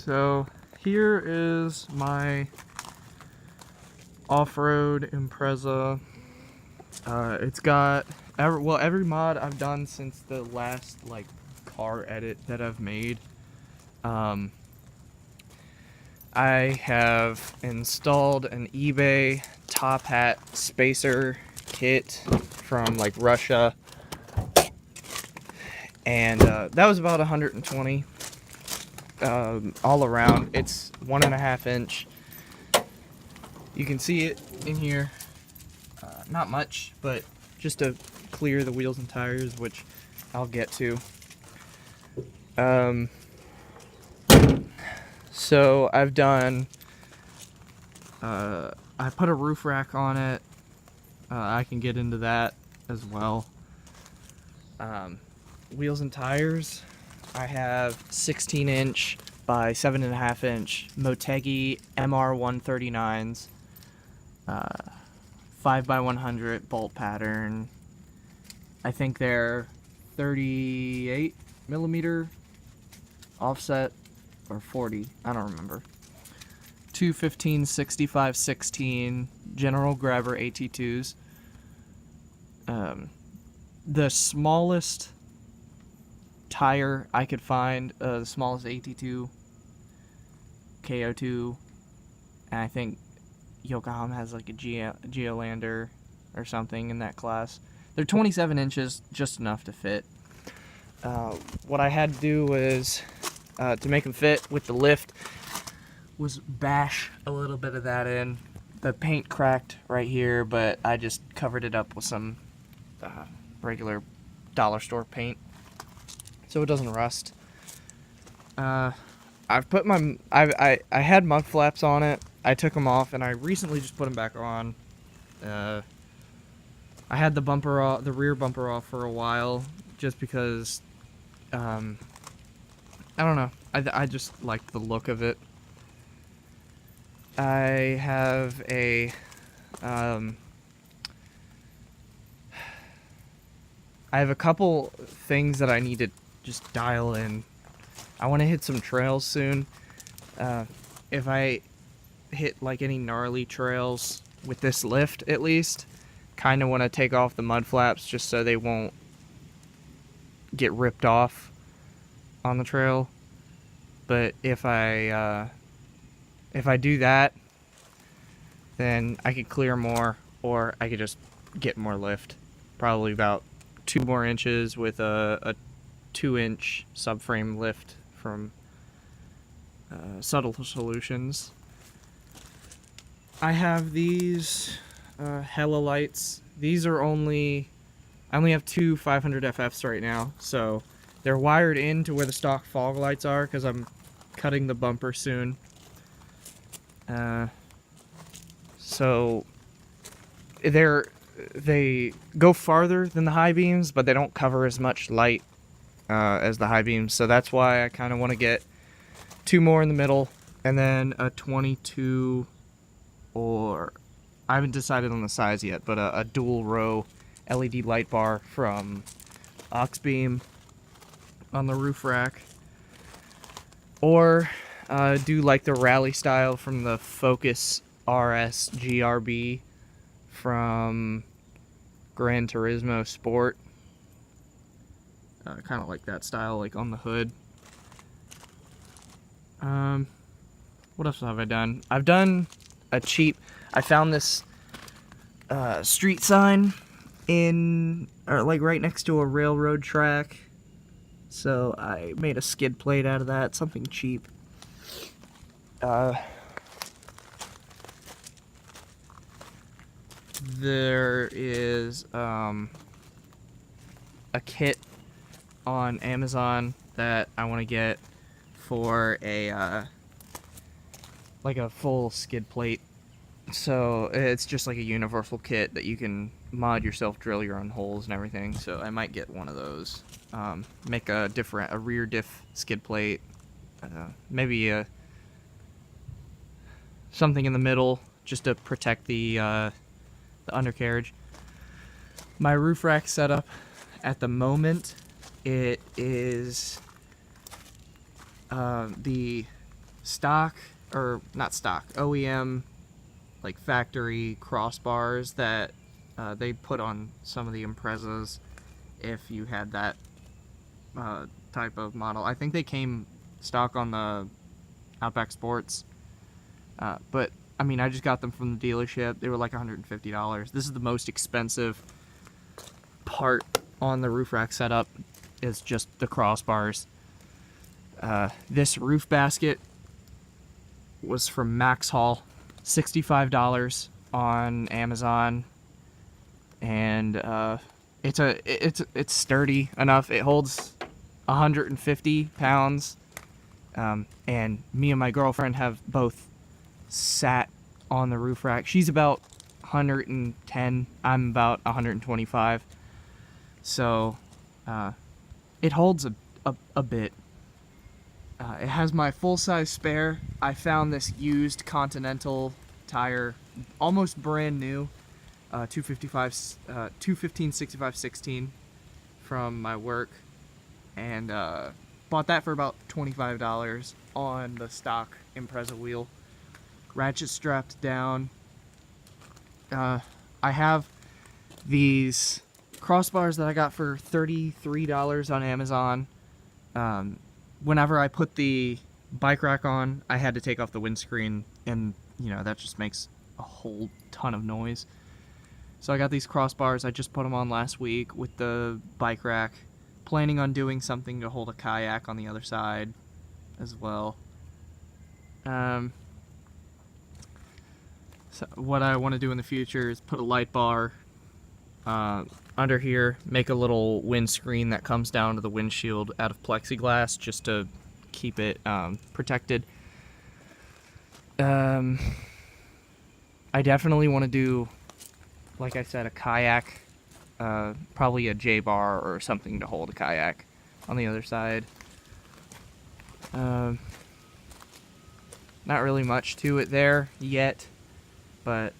So here is my off-road Impreza. It's got every mod I've done since the last car edit that I've made. I have installed an eBay top hat spacer kit from Russia, and that was about 120 all around. It's 1.5 inch. You can see it in here. Not much, but just to clear the wheels and tires, which I'll get to. So I've done, I put a roof rack on it. I can get into that as well. Wheels and tires, I have 16 inch by 7.5 inch Motegi MR139s, 5x100 bolt pattern. I think they're 38 millimeter offset or 40, I don't remember. 215 65 16 General Grabber AT2s. The smallest tire I could find, the smallest AT2 KO2, and I think Yokohama has a Geolander or something in that class. They're 27 inches, just enough to fit. What I had to do was, to make them fit with the lift, was bash a little bit of that in. The paint cracked right here, but I just covered it up with some regular dollar store paint so it doesn't rust. I've put I had mud flaps on it. I took them off and I recently just put them back on. I had the bumper off, the rear bumper off for a while, just because I don't know, I just liked the look of it. I have a couple things that I need to just dial in. I want to hit some trails soon. If I hit any gnarly trails with this lift, at least, kind of want to take off the mud flaps just so they won't get ripped off on the trail. But if I do that, then I could clear more, or I could just get more lift. Probably about 2 more inches with a 2-inch subframe lift from Subtle Solutions. I have these Hella lights. These are I only have 2 500FFs right now, so they're wired into where the stock fog lights are because I'm cutting the bumper soon. So they go farther than the high beams, but they don't cover as much light as the high beams. So that's why I kind of want to get 2 more in the middle, and then a 22, or I haven't decided on the size yet, but a dual row LED light bar from Oxbeam on the roof rack. Or do the rally style from the Focus RS GRB from Gran Turismo Sport. Kind of like that style, on the hood. What else have I done? I've done a cheap... I found this street sign right next to a railroad track. So I made a skid plate out of that, something cheap. There is a kit on Amazon that I want to get for a full skid plate. So it's just a universal kit that you can mod yourself, drill your own holes and everything. So I might get one of those. Make a rear diff skid plate, maybe something in the middle just to protect the undercarriage. My roof rack setup at the moment, it is the stock, or not stock, OEM, like factory crossbars that they put on some of the Imprezas if you had that type of model. I think they came stock on the Outback Sports, but I mean, I just got them from the dealership. They were like $150. This is the most expensive part on the roof rack setup, is just the crossbars. This roof basket was from Max Haul, $65 on Amazon, and it's sturdy enough. It holds 150 pounds, and me and my girlfriend have both sat on the roof rack. She's about 110, I'm about 125, so it holds a bit. It has my full-size spare. I found this used Continental tire, almost brand new, 215/65/16 from my work, and bought that for about $25 on the stock Impreza wheel. Ratchet strapped down. I have these crossbars that I got for $33 on Amazon. Whenever I put the bike rack on, I had to take off the windscreen, and you know, that just makes a whole ton of noise. So I got these crossbars. I just put them on last week with the bike rack, planning on doing something to hold a kayak on the other side as well. So what I want to do in the future is put a light bar under here, make a little windscreen that comes down to the windshield out of plexiglass, just to keep it protected. I definitely want to do, like I said, a kayak, probably a J-bar or something to hold a kayak on the other side. Not really much to it there yet, but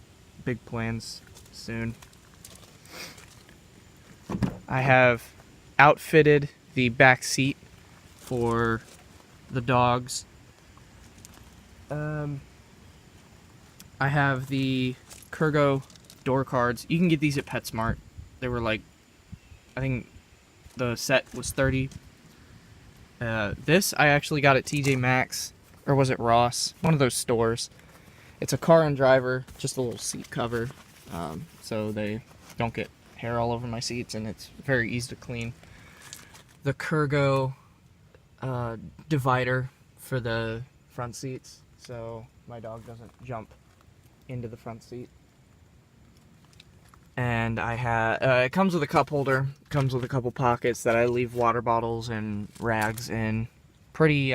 big plans soon. I have outfitted the back seat for the dogs. I have the Kurgo door cards. You can get these at PetSmart. They were like, I think the set was $30. This I actually got at TJ Maxx, or was it Ross? One of those stores. It's a car and driver, just a little seat cover, so they don't get hair all over my seats, and it's very easy to clean. The Kurgo divider for the front seats, so my dog doesn't jump into the front seat. And I have it comes with a cup holder, comes with a couple pockets that I leave water bottles and rags in. Pretty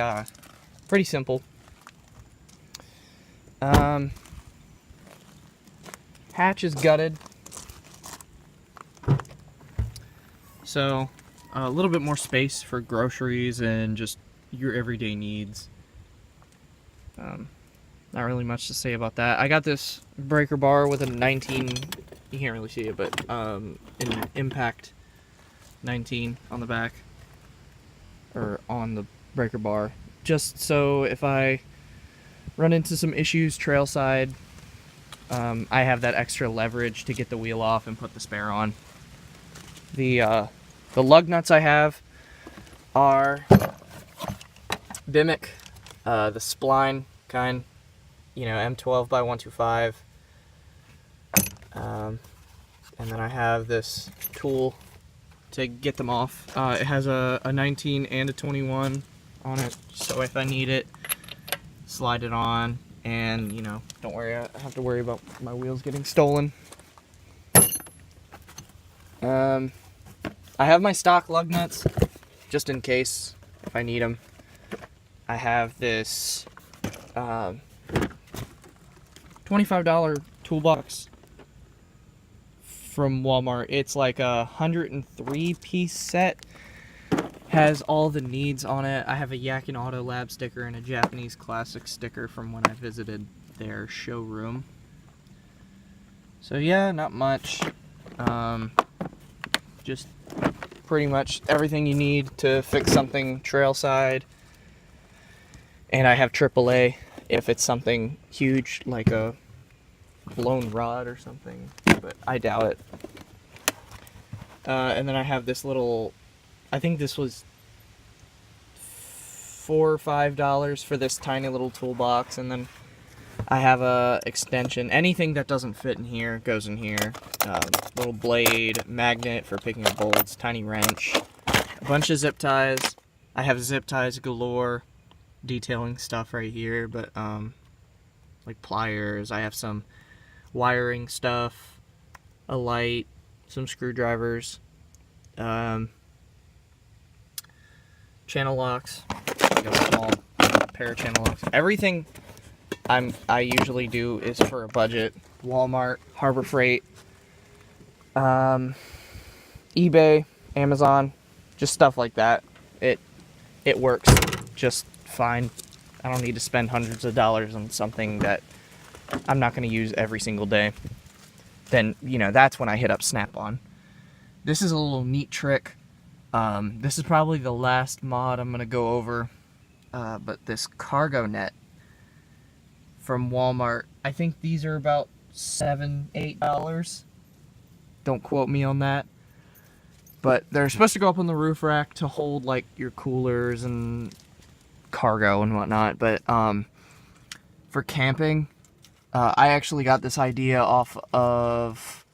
simple. Hatch is gutted, so a little bit more space for groceries and just your everyday needs. Not really much to say about that. I got this breaker bar with a 19, you can't really see it, but an Impact 19 on the back, or on the breaker bar, just so if I run into some issues trail side, I have that extra leverage to get the wheel off and put the spare on. The lug nuts I have are Bimic, the spline kind, you know, M12 by 125. And then I have this tool to get them off. It has a 19 and a 21 on it, so if I need it, slide it on, and you know, don't worry, I have to worry about my wheels getting stolen. I have my stock lug nuts just in case if I need them. I have this $25 toolbox from Walmart. It's like a 103-piece set. Has all the needs on it. I have a Yakin Auto Lab sticker and a Japanese Classic sticker from when I visited their showroom. So yeah, not much. Just pretty much everything you need to fix something trail side. And I have AAA if it's something huge like a blown rod or something, but I doubt it. And then I have this little, I think this was $4 or $5 for this tiny little toolbox, and then I have a extension. Anything that doesn't fit in here goes in here. Little blade, magnet for picking up bolts, tiny wrench, a bunch of zip ties. I have zip ties galore, detailing stuff right here, but like pliers. I have some wiring stuff, a light, some screwdrivers, channel locks, like a small pair of channel locks. Everything I usually do is for a budget. Walmart, Harbor Freight, eBay, Amazon, just stuff like that. It works just fine. I don't need to spend hundreds of dollars on something that I'm not going to use every single day. Then, you know, that's when I hit up Snap-on. This is a little neat trick. This is probably the last mod I'm going to go over. But this cargo net from Walmart, I think these are about $7, $8. Don't quote me on that. But they're supposed to go up on the roof rack to hold like your coolers and cargo and whatnot. But for camping, I actually got this idea off of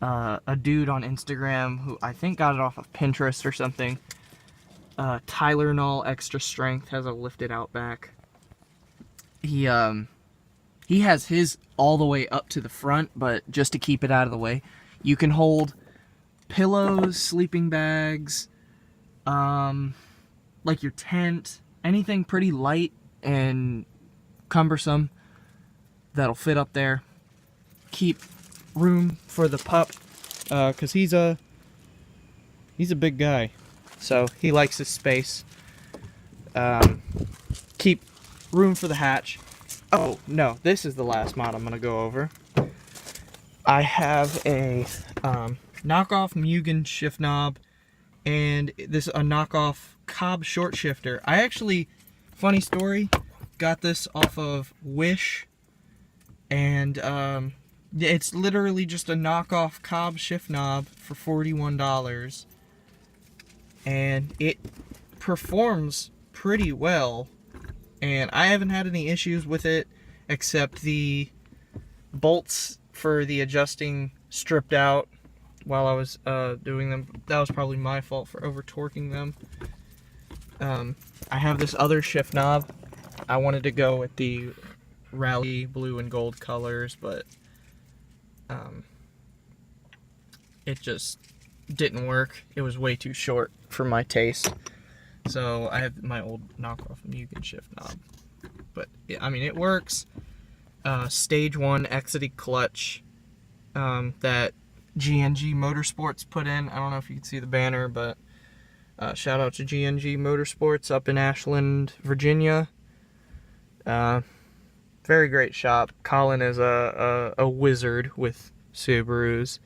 a dude on Instagram who I think got it off of Pinterest or something. Tyler Null Extra Strength has a lifted out back. He has his all the way up to the front, but just to keep it out of the way, you can hold pillows, sleeping bags, like your tent, anything pretty light and cumbersome that'll fit up there. Keep room for the pup, cause he's a big guy, so he likes his space. Keep room for the hatch. Oh no, this is the last mod I'm gonna go over. I have a knockoff Mugen shift knob, and this a knockoff Cobb short shifter. I actually, funny story, got this off of Wish, and it's literally just a knockoff Cobb shift knob for $41, and it performs pretty well, and I haven't had any issues with it except the bolts for the adjusting stripped out while I was doing them. That was probably my fault for over torquing them. I have this other shift knob. I wanted to go with the Rally blue and gold colors, but it just didn't work. It was way too short for my taste. So I have my old knockoff Mugen shift knob. But I mean, it works. Stage 1 exiting clutch that GNG Motorsports put in. I don't know if you can see the banner, but shout out to GNG Motorsports up in Ashland, Virginia. Very great shop. Colin is a wizard with Subarus.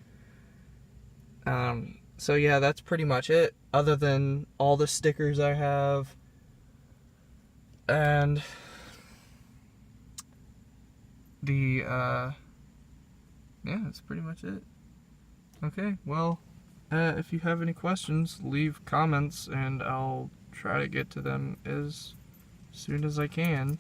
So yeah, that's pretty much it, other than all the stickers I have. And the yeah, that's pretty much it. Okay, well, if you have any questions, leave comments and I'll try to get to them as soon as I can.